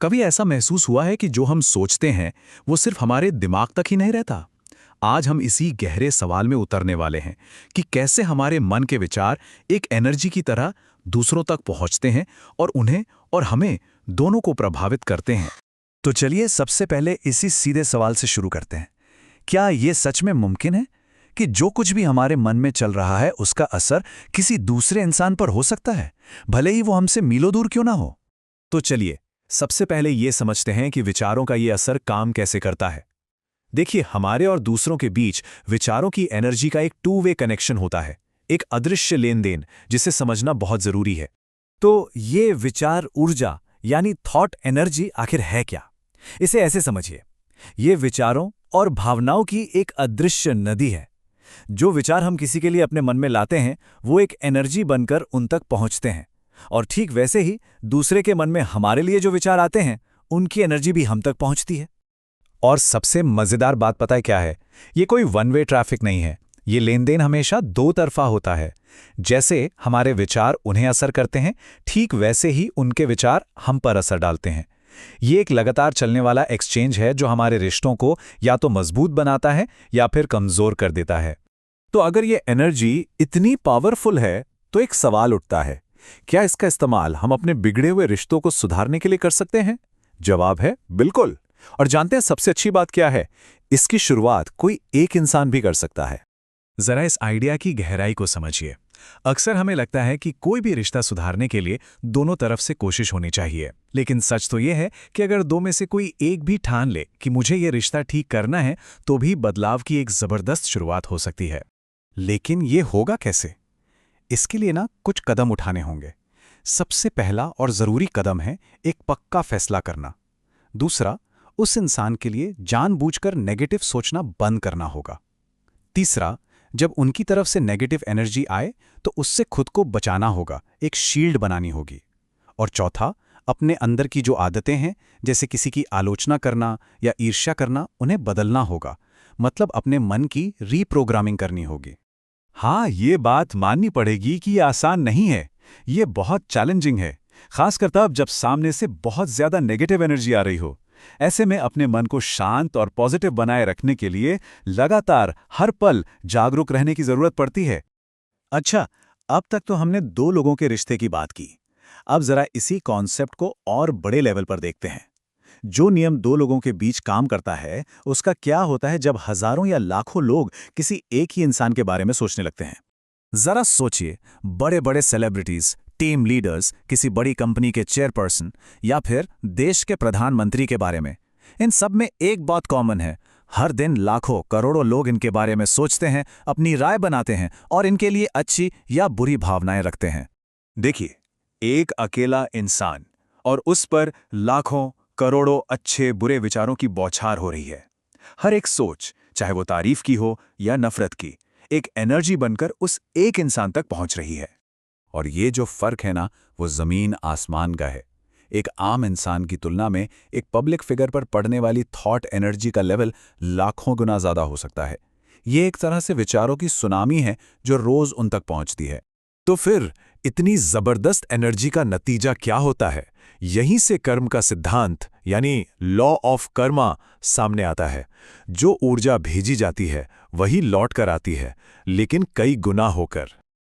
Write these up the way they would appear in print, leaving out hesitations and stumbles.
कभी ऐसा महसूस हुआ है कि जो हम सोचते हैं वो सिर्फ हमारे दिमाग तक ही नहीं रहता। आज हम इसी गहरे सवाल में उतरने वाले हैं कि कैसे हमारे मन के विचार एक एनर्जी की तरह दूसरों तक पहुंचते हैं और उन्हें और हमें दोनों को प्रभावित करते हैं। तो चलिए सबसे पहले इसी सीधे सवाल से शुरू करते हैं। क्या ये सच में मुमकिन है कि जो कुछ भी हमारे मन में चल रहा है उसका असर किसी दूसरे इंसान पर हो सकता है, भले ही वो हमसे मीलों दूर क्यों ना हो? तो चलिए सबसे पहले ये समझते हैं कि विचारों का ये असर काम कैसे करता है। देखिए, हमारे और दूसरों के बीच विचारों की एनर्जी का एक टू वे कनेक्शन होता है, एक अदृश्य लेन देन, जिसे समझना बहुत जरूरी है। तो ये विचार ऊर्जा यानी थॉट एनर्जी आखिर है क्या? इसे ऐसे समझिए, ये विचारों और भावनाओं की एक अदृश्य नदी है। जो विचार हम किसी के लिए अपने मन में लाते हैं वो एक एनर्जी बनकर उन तक पहुंचते हैं, और ठीक वैसे ही दूसरे के मन में हमारे लिए जो विचार आते हैं उनकी एनर्जी भी हम तक पहुंचती है। और सबसे मजेदार बात पता है क्या है? ये कोई वन वे ट्रैफिक नहीं है। ये लेन देन हमेशा दो तरफा होता है। जैसे हमारे विचार उन्हें असर करते हैं, ठीक वैसे ही उनके विचार हम पर असर डालते हैं। ये एक लगातार चलने वाला एक्सचेंज है जो हमारे रिश्तों को या तो मजबूत बनाता है या फिर कमजोर कर देता है। तो अगर ये एनर्जी इतनी पावरफुल है तो एक सवाल उठता है, क्या इसका इस्तेमाल हम अपने बिगड़े हुए रिश्तों को सुधारने के लिए कर सकते हैं? जवाब है बिल्कुल। और जानते हैं सबसे अच्छी बात क्या है? इसकी शुरुआत कोई एक इंसान भी कर सकता है। जरा इस आइडिया की गहराई को समझिए। अक्सर हमें लगता है कि कोई भी रिश्ता सुधारने के लिए दोनों तरफ से कोशिश होनी चाहिए, लेकिन सच तो यह है कि अगर दो में से कोई एक भी ठान ले कि मुझे ये रिश्ता ठीक करना है, तो भी बदलाव की एक जबरदस्त शुरुआत हो सकती है। लेकिन ये होगा कैसे? इसके लिए कुछ कदम उठाने होंगे। सबसे पहला और जरूरी कदम है एक पक्का फैसला करना। दूसरा, उस इंसान के लिए जानबूझकर नेगेटिव सोचना बंद करना होगा। तीसरा, जब उनकी तरफ से नेगेटिव एनर्जी आए तो उससे खुद को बचाना होगा, एक शील्ड बनानी होगी। और चौथा, अपने अंदर की जो आदतें हैं, जैसे किसी की आलोचना करना या ईर्ष्या करना, उन्हें बदलना होगा। मतलब अपने मन की रीप्रोग्रामिंग करनी होगी। हाँ, ये बात माननी पड़ेगी कि ये आसान नहीं है। ये बहुत चैलेंजिंग है, खासकर तब जब सामने से बहुत ज्यादा नेगेटिव एनर्जी आ रही हो। ऐसे में अपने मन को शांत और पॉजिटिव बनाए रखने के लिए लगातार हर पल जागरूक रहने की जरूरत पड़ती है। अच्छा, अब तक तो हमने दो लोगों के रिश्ते की बात की। अब जरा इसी कॉन्सेप्ट को और बड़े लेवल पर देखते हैं। जो नियम दो लोगों के बीच काम करता है, उसका क्या होता है जब हजारों या लाखों लोग किसी एक ही इंसान के बारे में सोचने लगते हैं? जरा सोचिए, बड़े बड़े सेलिब्रिटीज, टीम लीडर्स, किसी बड़ी कंपनी के चेयरपर्सन या फिर देश के प्रधानमंत्री के बारे में। इन सब में एक बात कॉमन है, हर दिन लाखों करोड़ों लोग इनके बारे में सोचते हैं, अपनी राय बनाते हैं और इनके लिए अच्छी या बुरी भावनाएं रखते हैं। देखिए, एक अकेला इंसान और उस पर लाखों करोड़ों अच्छे बुरे विचारों की बौछार हो रही है। हर एक सोच, चाहे वो तारीफ की हो या नफरत की, एक एनर्जी बनकर उस एक इंसान तक पहुंच रही है। और ये जो फर्क है वो जमीन आसमान का है। एक आम इंसान की तुलना में एक पब्लिक फिगर पर पड़ने वाली थॉट एनर्जी का लेवल लाखों गुना ज्यादा हो सकता है। ये एक तरह से विचारों की सुनामी है जो रोज उन तक पहुंचती है। तो फिर इतनी जबरदस्त एनर्जी का नतीजा क्या होता है? यहीं से कर्म का सिद्धांत यानी लॉ ऑफ कर्मा सामने आता है। जो ऊर्जा भेजी जाती है वही लौट कर आती है, लेकिन कई गुना होकर।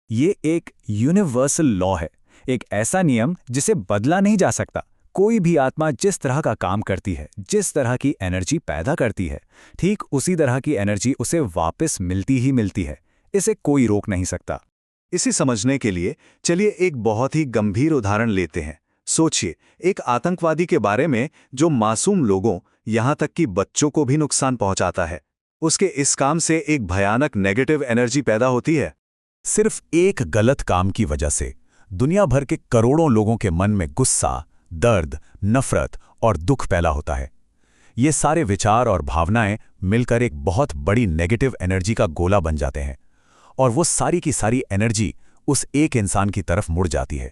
ये एक यूनिवर्सल लॉ है, एक ऐसा नियम जिसे बदला नहीं जा सकता। कोई भी आत्मा जिस तरह का काम करती है, जिस तरह की एनर्जी पैदा करती है, ठीक उसी तरह की एनर्जी उसे वापस मिलती ही मिलती है। इसे कोई रोक नहीं सकता। इसे समझने के लिए चलिए एक बहुत ही गंभीर उदाहरण लेते हैं। सोचिए, एक आतंकवादी के बारे में जो मासूम लोगों, यहां तक कि बच्चों को भी नुकसान पहुंचाता है। उसके इस काम से एक भयानक नेगेटिव एनर्जी पैदा होती है। सिर्फ एक गलत काम की वजह से दुनिया भर के करोड़ों लोगों के मन में गुस्सा, दर्द, नफरत और दुख पैदा होता है। ये सारे विचार और भावनाएं मिलकर एक बहुत बड़ी नेगेटिव एनर्जी का गोला बन जाते हैं, और वो सारी की सारी एनर्जी उस एक इंसान की तरफ मुड़ जाती है,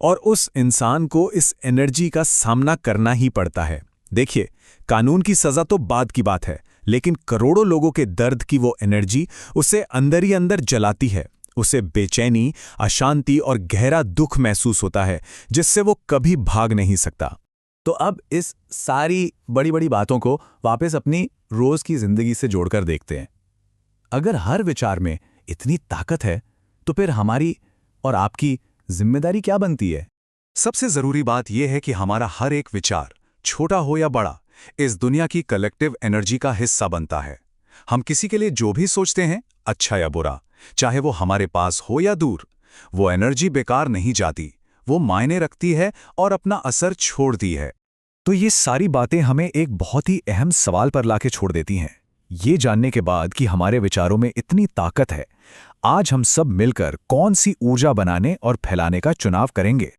और उस इंसान को इस एनर्जी का सामना करना ही पड़ता है। देखिए, कानून की सजा तो बाद की बात है, लेकिन करोड़ों लोगों के दर्द की वो एनर्जी उसे अंदर ही अंदर जलाती है। उसे बेचैनी, अशांति और गहरा दुख महसूस होता है, जिससे वो कभी भाग नहीं सकता। तो अब इस सारी बड़ी बड़ी बातों को वापस अपनी रोज की जिंदगी से जोड़कर देखते हैं। अगर हर विचार में इतनी ताकत है तो फिर हमारी और आपकी जिम्मेदारी क्या बनती है? सबसे जरूरी बात यह है कि हमारा हर एक विचार, छोटा हो या बड़ा, इस दुनिया की कलेक्टिव एनर्जी का हिस्सा बनता है। हम किसी के लिए जो भी सोचते हैं, अच्छा या बुरा, चाहे वो हमारे पास हो या दूर, वो एनर्जी बेकार नहीं जाती, वो मायने रखती है और अपना असर छोड़ती है। तो ये सारी बातें हमें एक बहुत ही अहम सवाल पर लाके छोड़ देती हैं। ये जानने के बाद कि हमारे विचारों में इतनी ताकत है, आज हम सब मिलकर कौन सी ऊर्जा बनाने और फैलाने का चुनाव करेंगे।